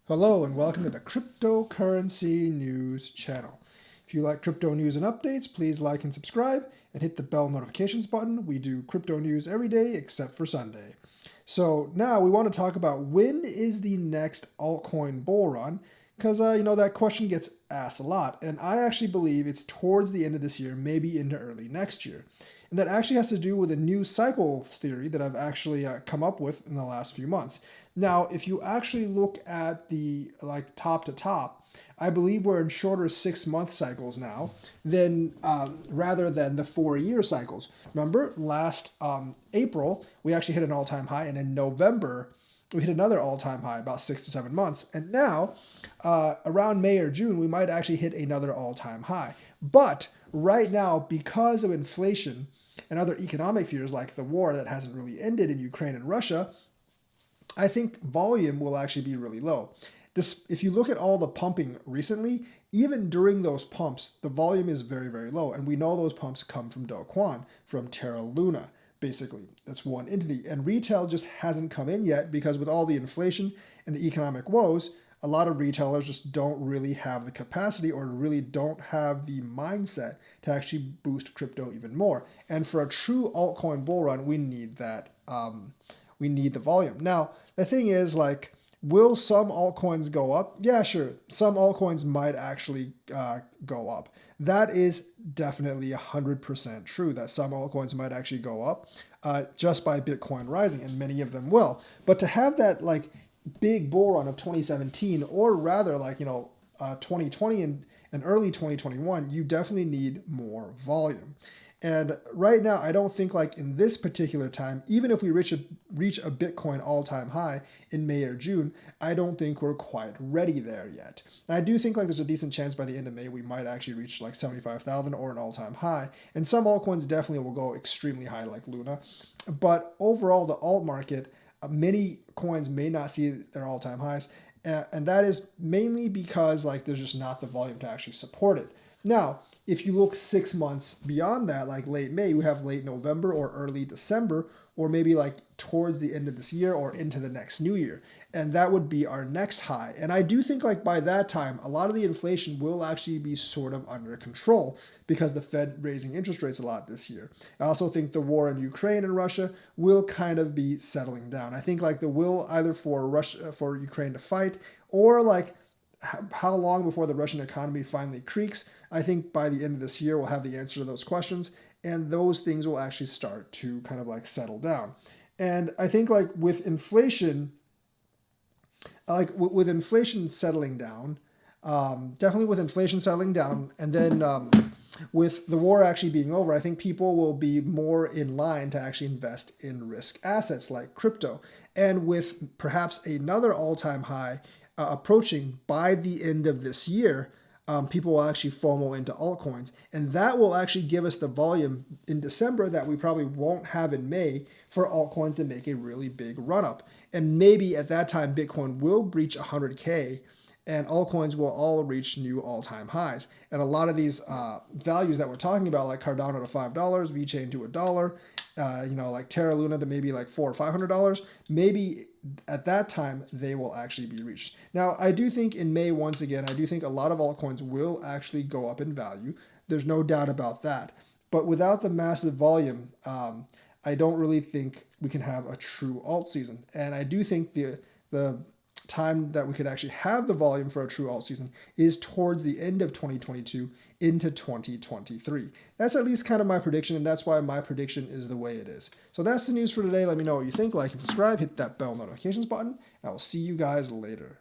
Hello and welcome to the Cryptocurrency News channel. If you like crypto news and updates, please like and subscribe and hit the bell notifications button. We do crypto news every day except for Sunday. So now we want to talk about when is the next altcoin bull run because that question gets asked a lot, and I actually believe it's towards the end of this year, maybe into early next year. And that actually has to do with a new cycle theory that I've actually come up with in the last few months. Now, if you actually look at the top to top, I believe we're in shorter 6 month cycles now than rather than the 4 year cycles. Remember, last April we actually hit an all time high, and in November we hit another all time high, about 6 to 7 months. And now, around May or June, we might actually hit another all time high. But right now, because of inflation and other economic fears like the war that hasn't really ended in Ukraine and Russia, I think volume will actually be really low. If you look at all the pumping recently, even during those pumps, the volume is very, very low. And we know those pumps come from Do Kwon, from Terra Luna, basically. That's one entity. And retail just hasn't come in yet because with all the inflation and the economic woes, a lot of retailers just don't really have the capacity or really don't have the mindset to actually boost crypto even more. And for a true altcoin bull run, we need that. We need the volume. Now, the thing is, will some altcoins go up? Yeah, sure. Some altcoins might actually go up. That is definitely 100% true that some altcoins might actually go up just by Bitcoin rising, and many of them will. But to have that big bull run of 2017, or rather 2020 and early 2021, you definitely need more volume. And right now, I don't think in this particular time, even if we reach a Bitcoin all-time high in May or June, I don't think we're quite ready there yet. And I do think there's a decent chance by the end of May we might actually reach 75,000 or an all-time high. And some altcoins definitely will go extremely high, like Luna. But overall, the alt market, many coins may not see their all-time highs, and that is mainly because there's just not the volume to actually support it. Now, if you look 6 months beyond that, like late May, we have late November or early December, or maybe towards the end of this year or into the next new year. And that would be our next high. And I do think by that time, a lot of the inflation will actually be sort of under control because the Fed raising interest rates a lot this year. I also think the war in Ukraine and Russia will kind of be settling down. I think the will either for Ukraine to fight, or how long before the Russian economy finally creaks. I think by the end of this year, we'll have the answer to those questions, and those things will actually start to kind of settle down. And I think with inflation, with inflation settling down, definitely with inflation settling down, and then with the war actually being over, I think people will be more in line to actually invest in risk assets like crypto. And with perhaps another all-time high approaching by the end of this year, people will actually FOMO into altcoins. And that will actually give us the volume in December that we probably won't have in May for altcoins to make a really big run up. And maybe at that time, Bitcoin will breach 100K and altcoins will all reach new all-time highs. And a lot of these values that we're talking about, like Cardano to $5, VeChain to $1, like Terra Luna to maybe $400 or $500, maybe at that time they will actually be reached. Now, I do think in May, once again, I do think a lot of altcoins will actually go up in value. There's no doubt about that. But without the massive volume, I don't really think we can have a true alt season. And I do think the time that we could actually have the volume for a true alt season is towards the end of 2022 into 2023. That's at least kind of my prediction, and that's why my prediction is the way it is. So that's the news for today. Let me know what you think. Like and subscribe, hit that bell notifications button, and I will see you guys later.